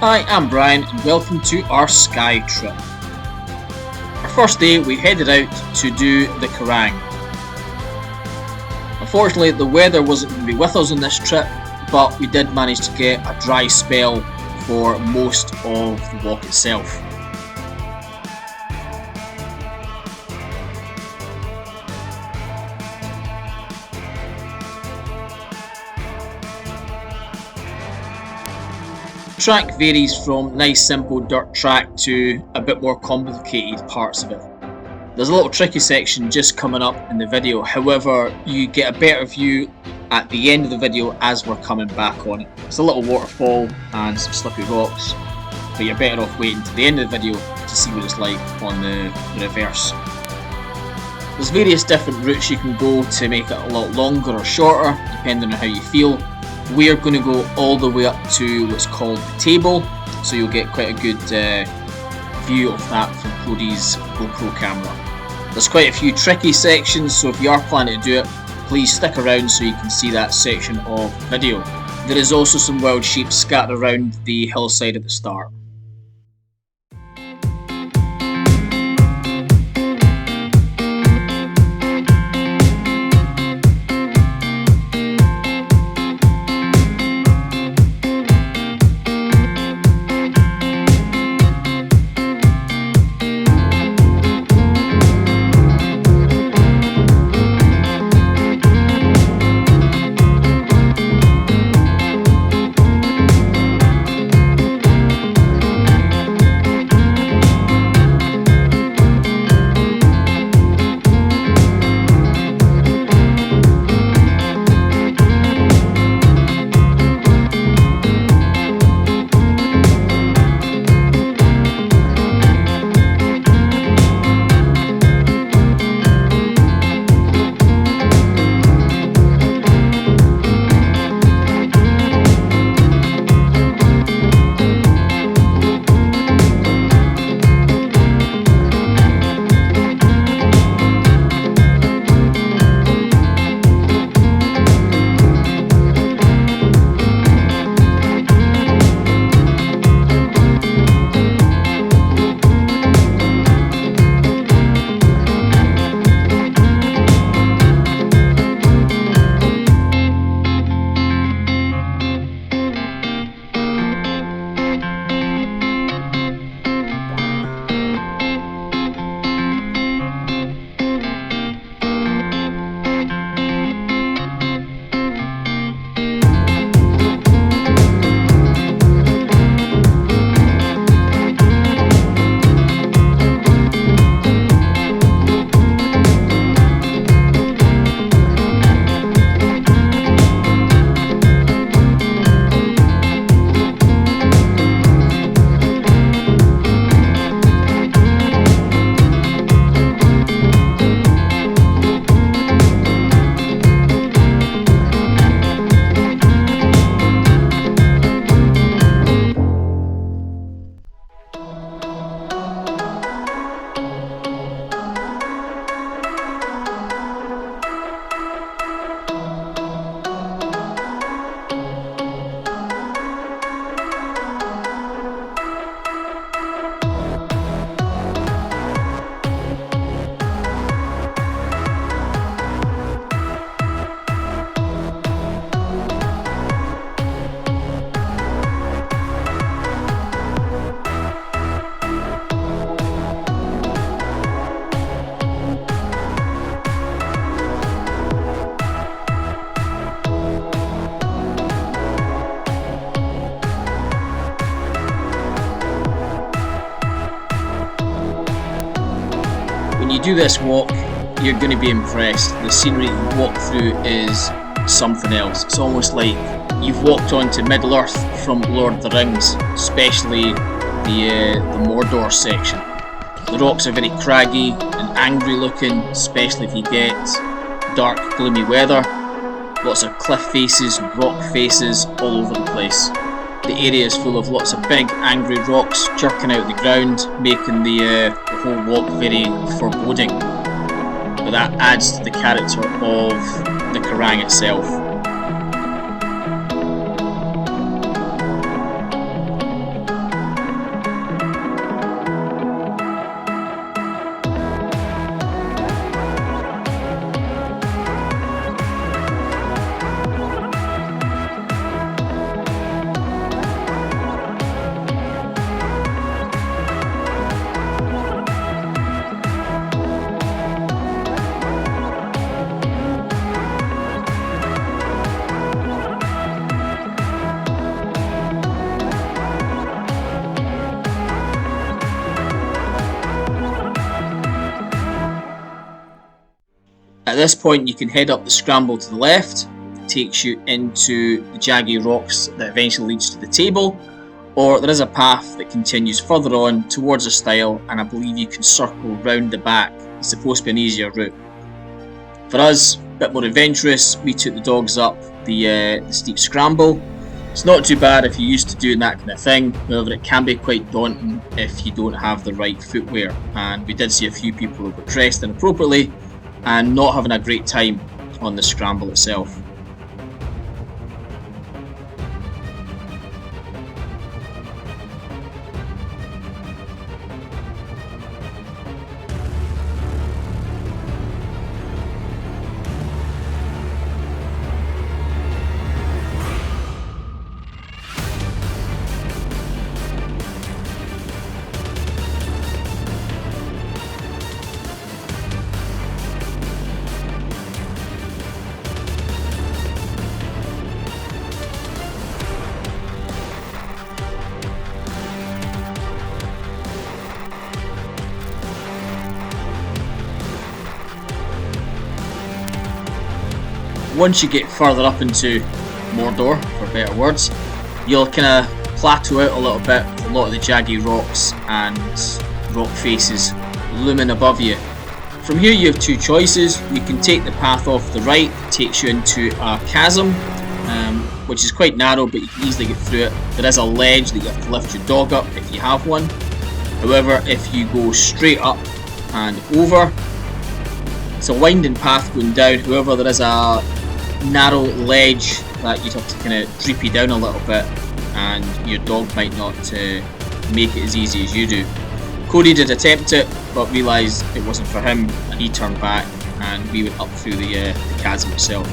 Hi, I'm Brian and welcome to our Skye trip. Our first day we headed out to do the Quiraing. Unfortunately the weather wasn't going to be with us on this trip, but we did manage to get a dry spell for most of the walk itself. The track varies from nice simple dirt track to a bit more complicated parts of it. There's a little tricky section just coming up in the video, however you get a better view at the end of the video as we're coming back on it. It's a little waterfall and some slippery rocks, but you're better off waiting to the end of the video to see what it's like on the reverse. There's various different routes you can go to make it a lot longer or shorter depending on how you feel. We are going to go all the way up to what's called the table, so you'll get quite a good view of that from Cody's GoPro camera. There's quite a few tricky sections, so if you are planning to do it, please stick around so you can see that section of the video. There is also some wild sheep scattered around the hillside at the start. When you do this walk, you're going to be impressed. The scenery you walk through is something else. It's almost like you've walked onto Middle Earth from Lord of the Rings, especially the Mordor section. The rocks are very craggy and angry looking, especially if you get dark, gloomy weather. Lots of cliff faces and rock faces all over the place. The area is full of lots of big angry rocks jerking out the ground, making the whole walk very foreboding. But that adds to the character of the Quiraing itself. At this point you can head up the scramble to the left, it takes you into the jaggy rocks that eventually leads to the table, or there is a path that continues further on towards a stile, and I believe you can circle round the back. It's supposed to be an easier route. For us, a bit more adventurous, we took the dogs up the steep scramble. It's not too bad if you're used to doing that kind of thing, however it can be quite daunting if you don't have the right footwear, and we did see a few people who were dressed inappropriately and not having a great time on the scramble itself. Once you get further up into Mordor, for better words, you'll kind of plateau out a little bit with a lot of the jaggy rocks and rock faces looming above you. From here you have two choices. You can take the path off the right, it takes you into a chasm, which is quite narrow but you can easily get through it. There is a ledge that you have to lift your dog up if you have one. However, if you go straight up and over, it's a winding path going down. However, there is a narrow ledge that you'd have to kind of dreepy down a little bit, and your dog might not make it as easy as you do. Cody did attempt it but realised it wasn't for him, and he turned back and we went up through the chasm itself.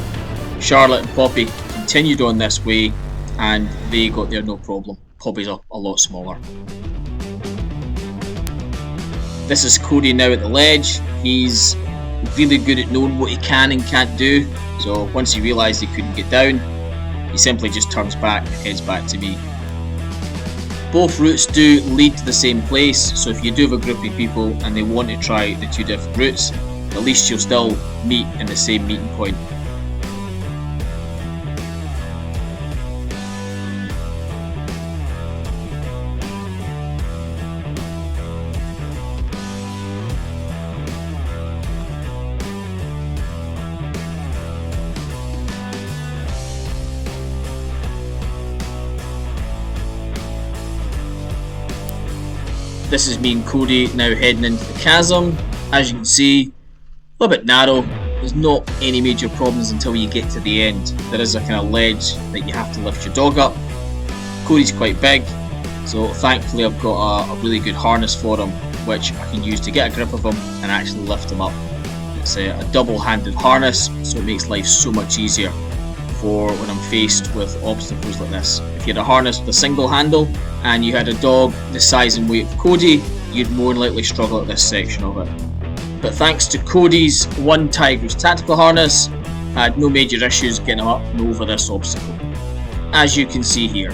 Charlotte and Poppy continued on this way and they got there no problem. Poppy's a lot smaller. This is Cody now at the ledge. He's really good at knowing what he can and can't do, so once he realised he couldn't get down, he simply just turns back and heads back to me. Both routes do lead to the same place, so if you do have a group of people and they want to try the two different routes, at least you'll still meet in the same meeting point. This is me and Cody now heading into the chasm. As you can see, a little bit narrow. There's not any major problems until you get to the end. There is a kind of ledge that you have to lift your dog up. Cody's quite big, so thankfully I've got a really good harness for him, which I can use to get a grip of him and actually lift him up. It's a double-handed harness, so it makes life so much easier for when I'm faced with obstacles like this. If you had a harness with a single handle and you had a dog the size and weight of Cody, you'd more than likely struggle at this section of it. But thanks to Cody's one Tigris tactical harness, I had no major issues getting him up and over this obstacle, as you can see here.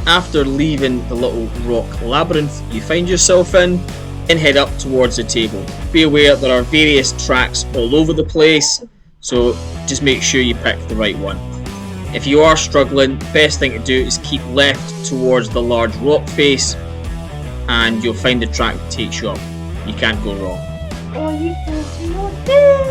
After leaving the little rock labyrinth you find yourself in, then head up towards the table. Be aware there are various tracks all over the place, so just make sure you pick the right one. If you are struggling, the best thing to do is keep left towards the large rock face and you'll find the track that takes you up. You can't go wrong. Oh, you can not do.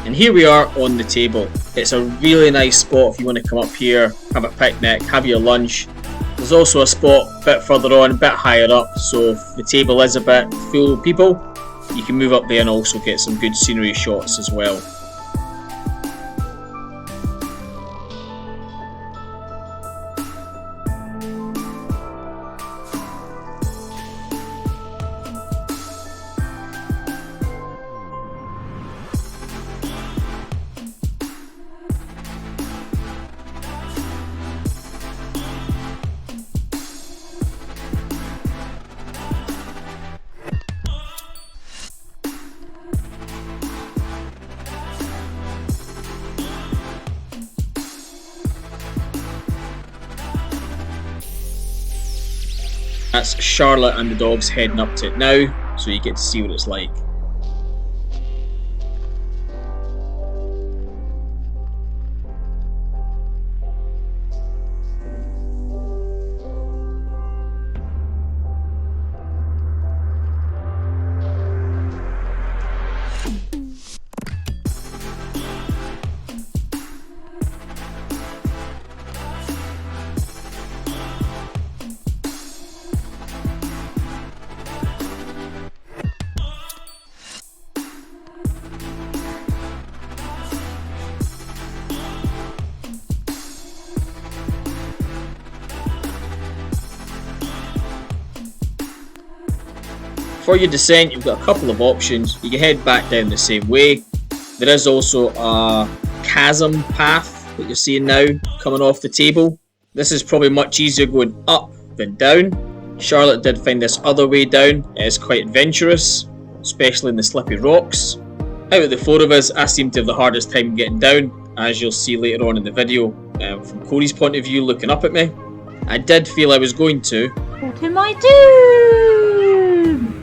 And here we are on the table. It's a really nice spot if you want to come up here, have a picnic, have your lunch. There's also a spot a bit further on, a bit higher up, so if the table is a bit full of people, you can move up there and also get some good scenery shots as well. That's Charlotte and the dogs heading up to it now, so you get to see what it's like. For your descent, you've got a couple of options. You can head back down the same way. There is also a chasm path that you're seeing now coming off the table. This is probably much easier going up than down. Charlotte did find this other way down. It is quite adventurous, especially in the slippy rocks. Out of the four of us, I seem to have the hardest time getting down, as you'll see later on in the video. From Corey's point of view, looking up at me, I did feel I was going to. What am I doing?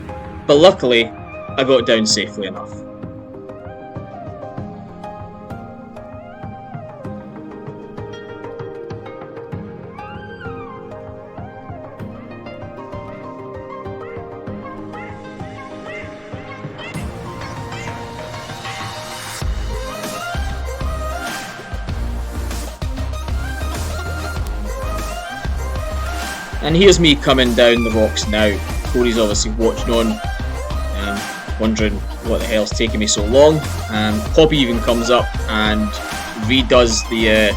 But luckily, I got down safely enough. And here's me coming down the rocks now. Corey's obviously watching on, wondering what the hell's taking me so long. Poppy even comes up and redoes the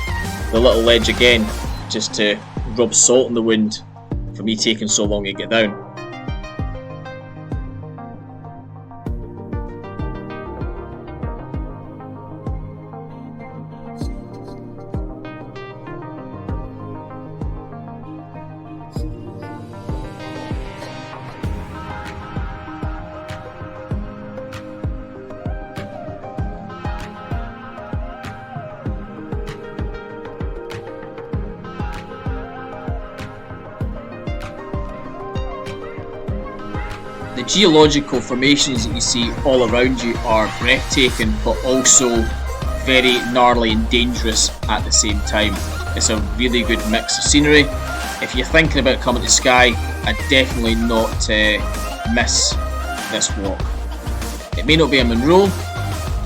little ledge again, just to rub salt in the wound for me taking so long to get down. The geological formations that you see all around you are breathtaking, but also very gnarly and dangerous at the same time. It's a really good mix of scenery. If you're thinking about coming to Skye, I'd definitely not miss this walk. It may not be a Monroe,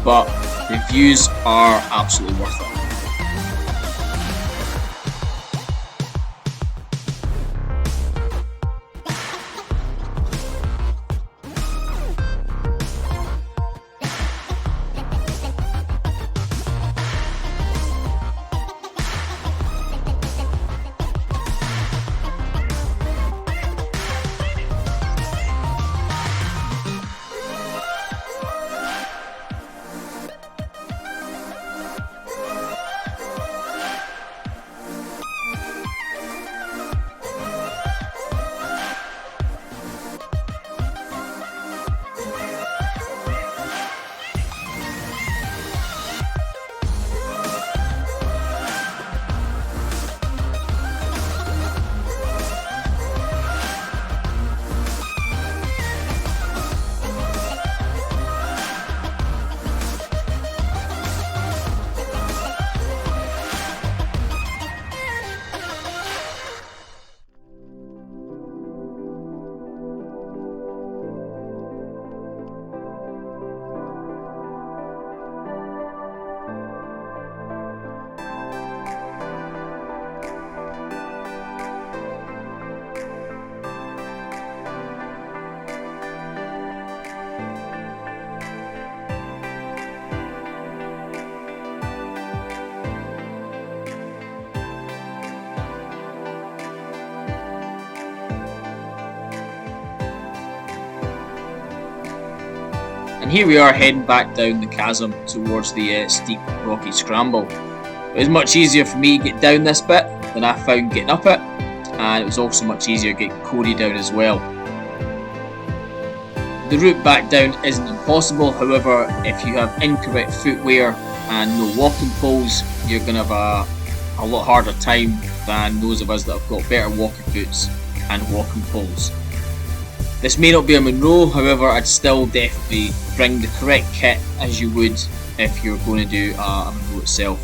but the views are absolutely worth it. And here we are heading back down the chasm towards the steep rocky scramble. It was much easier for me to get down this bit than I found getting up it, and it was also much easier getting Cody down as well. The route back down isn't impossible, however, if you have incorrect footwear and no walking poles, you're going to have a lot harder time than those of us that have got better walking boots and walking poles. This may not be a Monroe, however, I'd still definitely bring the correct kit as you would if you're going to do a Monroe itself.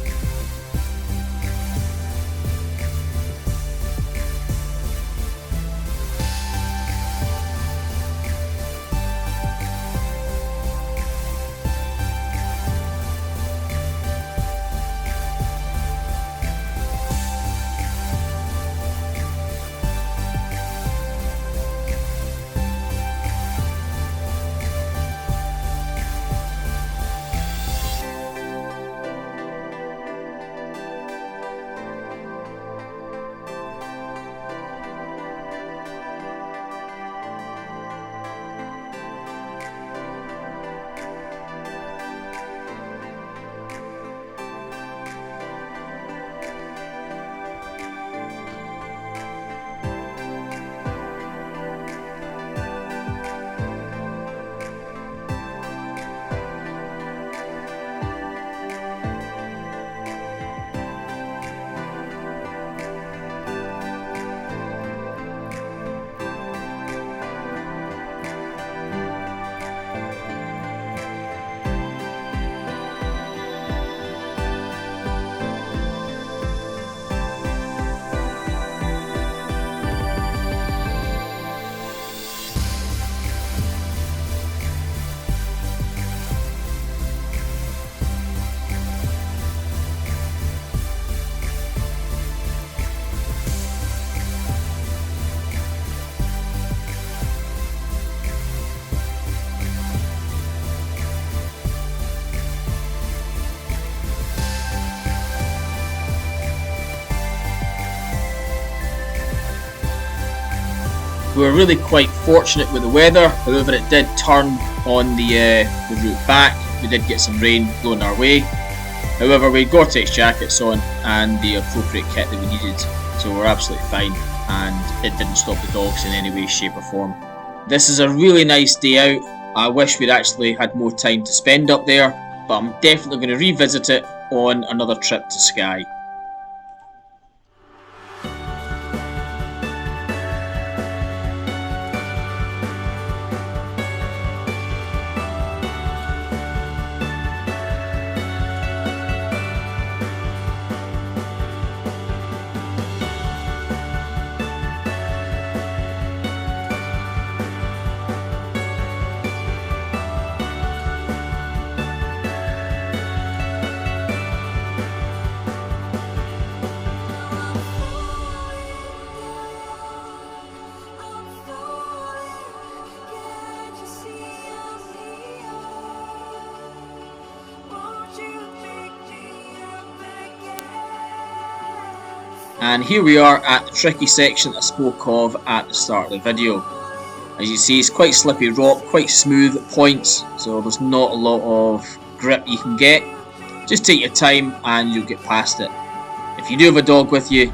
We were really quite fortunate with the weather, however it did turn on the route back. We did get some rain blowing our way, however we had Gore-Tex jackets on and the appropriate kit that we needed, so we're absolutely fine and it didn't stop the dogs in any way, shape or form. This is a really nice day out. I wish we'd actually had more time to spend up there, but I'm definitely going to revisit it on another trip to Skye. And here we are at the tricky section I spoke of at the start of the video. As you see, it's quite slippy rock, quite smooth at points, so there's not a lot of grip you can get. Just take your time and you'll get past it. If you do have a dog with you,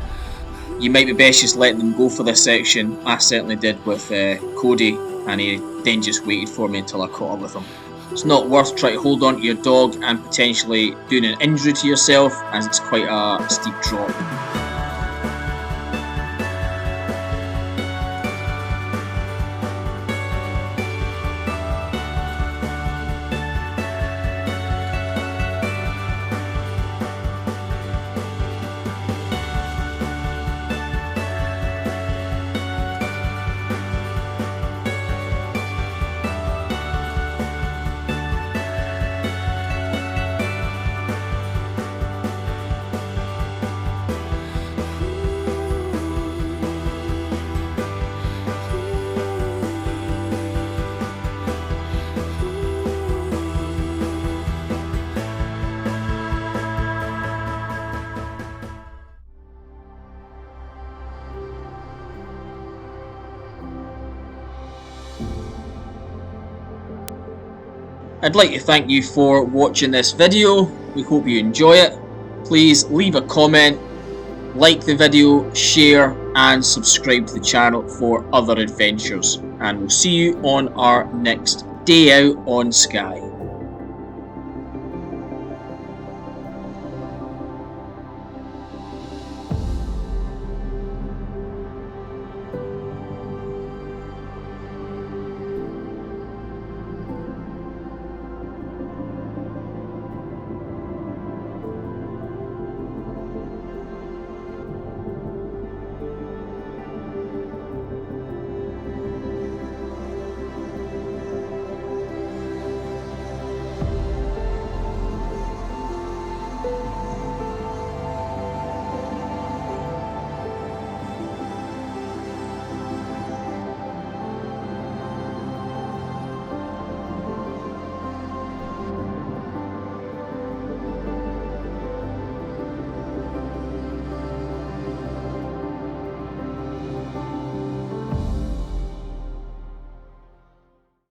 you might be best just letting them go for this section. I certainly did with Cody, and he then just waited for me until I caught up with him. It's not worth trying to hold on to your dog and potentially doing an injury to yourself, as it's quite a steep drop. I'd like to thank you for watching this video. We hope you enjoy it. Please leave a comment, like the video, share and subscribe to the channel for other adventures. And we'll see you on our next day out on Skye.